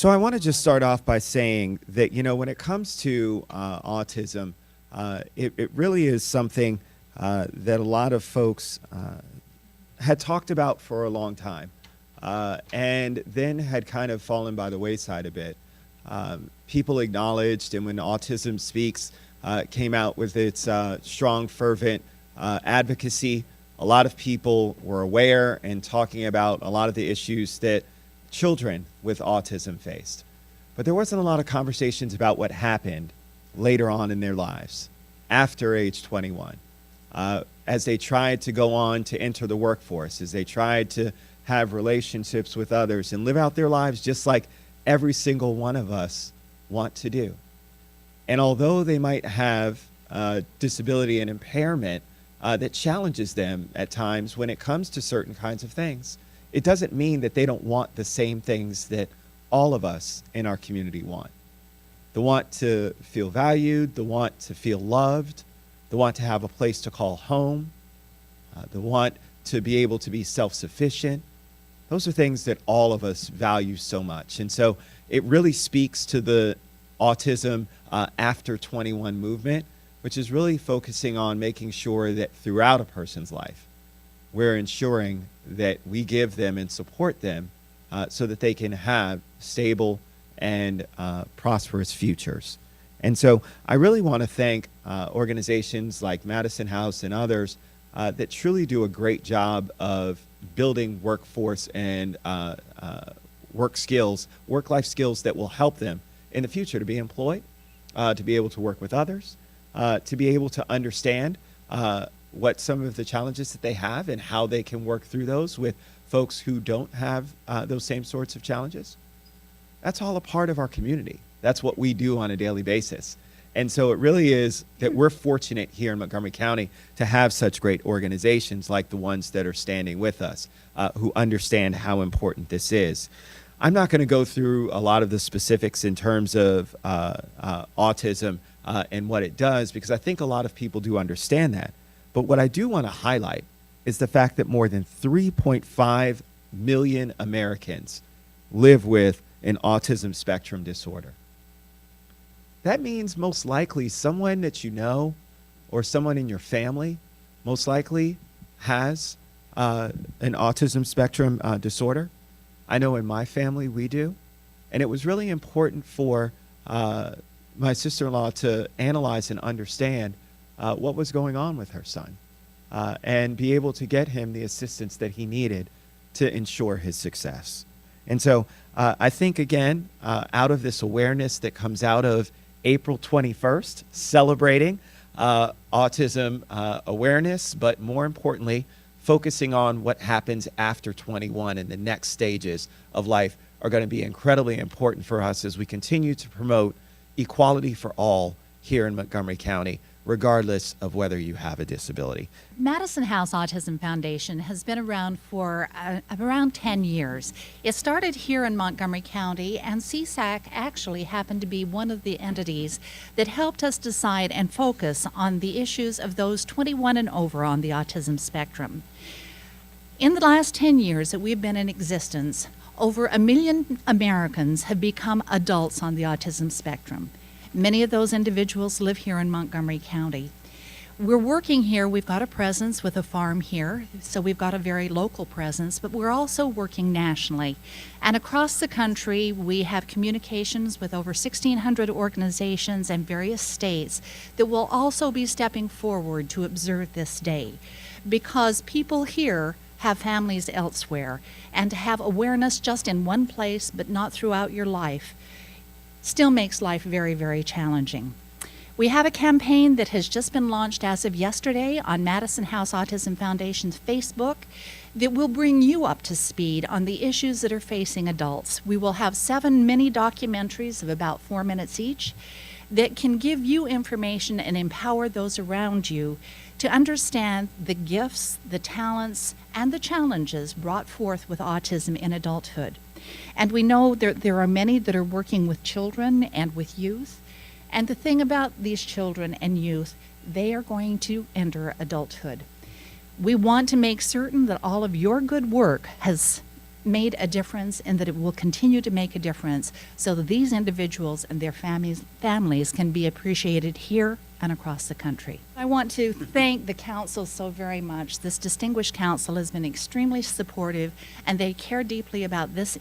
So I want to just start off by saying that, when it comes to autism, it really is something that a lot of folks had talked about for a long time, and then had kind of fallen by the wayside a bit. People acknowledged, and when Autism Speaks came out with its strong, fervent advocacy, a lot of people were aware and talking about a lot of the issues that children with autism faced. But there wasn't a lot of conversations about what happened later on in their lives, after age 21, as they tried to go on to enter the workforce, as they tried to have relationships with others and live out their lives just like every single one of us want to do. And although they might have disability and impairment that challenges them at times when it comes to certain kinds of things, it doesn't mean that they don't want the same things that all of us in our community want. The want to feel valued, the want to feel loved, the want to have a place to call home, the want to be able to be self-sufficient. Those are things that all of us value so much. And so it really speaks to the Autism After 21 movement, which is really focusing on making sure that throughout a person's life, we're ensuring that we give them and support them so that they can have stable and prosperous futures. And so I really want to thank organizations like Madison House and others that truly do a great job of building workforce and work-life skills that will help them in the future to be employed, to be able to work with others, to be able to understand what some of the challenges that they have and how they can work through those with folks who don't have those same sorts of challenges. That's all a part of our community. That's what we do on a daily basis. And so it really is that we're fortunate here in Montgomery County to have such great organizations like the ones that are standing with us, who understand how important this is. I'm not going to go through a lot of the specifics in terms of autism and what it does, because I think a lot of people do understand that. But what I do want to highlight is the fact that more than 3.5 million Americans live with an autism spectrum disorder. That means most likely someone that you know or someone in your family most likely has an autism spectrum disorder. I know in my family we do. And it was really important for my sister-in-law to analyze and understand what was going on with her son and be able to get him the assistance that he needed to ensure his success. And so I think, again, out of this awareness that comes out of April 21st, celebrating autism awareness, but more importantly, focusing on what happens after 21 and the next stages of life are going to be incredibly important for us as we continue to promote equality for all here in Montgomery County, regardless of whether you have a disability. Madison House Autism Foundation has been around for around 10 years. It started here in Montgomery County, and CSAC actually happened to be one of the entities that helped us decide and focus on the issues of those 21 and over on the autism spectrum. In the last 10 years that we've been in existence, over 1 million Americans have become adults on the autism spectrum. Many of those individuals live here in Montgomery County. We're working here, we've got a presence with a farm here, so we've got a very local presence, but we're also working nationally. And across the country, we have communications with over 1,600 organizations and various states that will also be stepping forward to observe this day. Because people here have families elsewhere, and to have awareness just in one place but not throughout your life still makes life very, very challenging. We have a campaign that has just been launched as of yesterday on Madison House Autism Foundation's Facebook that will bring you up to speed on the issues that are facing adults. We will have 7 mini documentaries of about 4 minutes each that can give you information and empower those around you to understand the gifts, the talents, and the challenges brought forth with autism in adulthood. And we know there are many that are working with children and with youth. And the thing about these children and youth, they are going to enter adulthood. We want to make certain that all of your good work has made a difference and that it will continue to make a difference so that these individuals and their families can be appreciated here and across the country. I want to thank the council so very much. This distinguished council has been extremely supportive, and they care deeply about this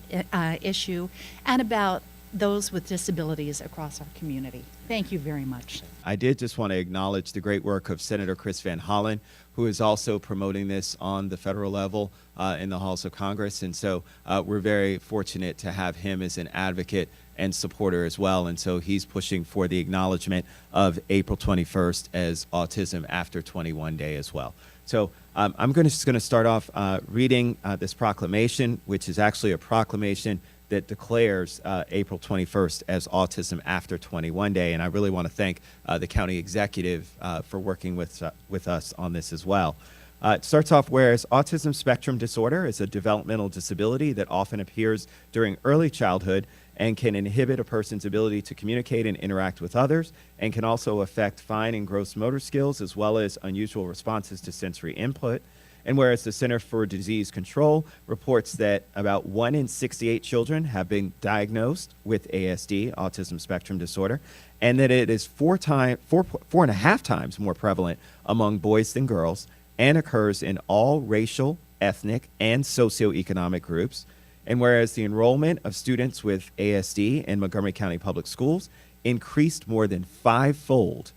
issue and about those with disabilities across our community. Thank you very much. I did just want to acknowledge the great work of Senator Chris Van Hollen, who is also promoting this on the federal level in the halls of Congress. And so we're very fortunate to have him as an advocate and supporter as well. And so he's pushing for the acknowledgement of April 21st as Autism After 21 Day as well. So I'm just going to start off reading this proclamation, which is actually a proclamation that declares April 21st as Autism After 21 Day. And I really want to thank the county executive for working with us on this as well. It starts off, whereas autism spectrum disorder is a developmental disability that often appears during early childhood and can inhibit a person's ability to communicate and interact with others, and can also affect fine and gross motor skills as well as unusual responses to sensory input. And whereas the Center for Disease Control reports that about 1 in 68 children have been diagnosed with ASD, autism spectrum disorder, and that it is 4.5 times more prevalent among boys than girls, and occurs in all racial, ethnic, and socioeconomic groups. And whereas the enrollment of students with ASD in Montgomery County Public Schools increased more than 5-fold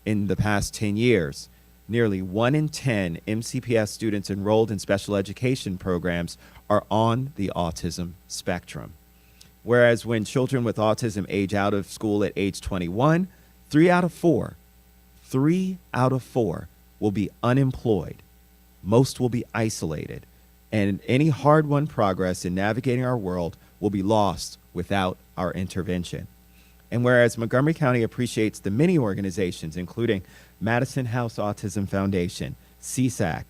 in the past 10 years, nearly 1 in 10 MCPS students enrolled in special education programs are on the autism spectrum. Whereas when children with autism age out of school at age 21, 3 out of 4 will be unemployed. Most will be isolated, and any hard-won progress in navigating our world will be lost without our intervention. And whereas Montgomery County appreciates the many organizations, including Madison House Autism Foundation, CSAC,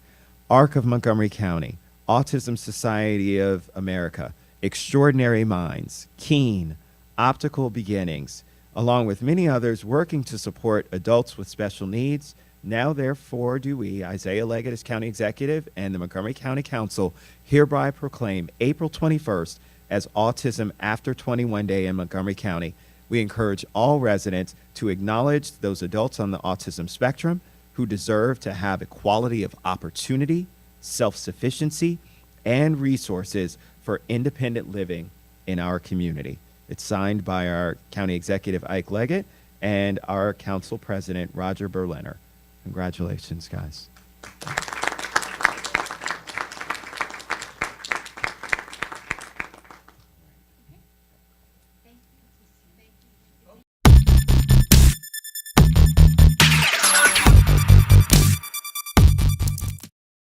ARC of Montgomery County, Autism Society of America, Extraordinary Minds, Keen, Optical Beginnings, along with many others working to support adults with special needs, now therefore do we, Isaiah Leggett as County Executive and the Montgomery County Council, hereby proclaim April 21st as Autism After 21 Day in Montgomery County. We encourage all residents to acknowledge those adults on the autism spectrum who deserve to have equality of opportunity, self-sufficiency, and resources for independent living in our community. It's signed by our County Executive, Ike Leggett, and our Council President, Roger Berliner. Congratulations, guys.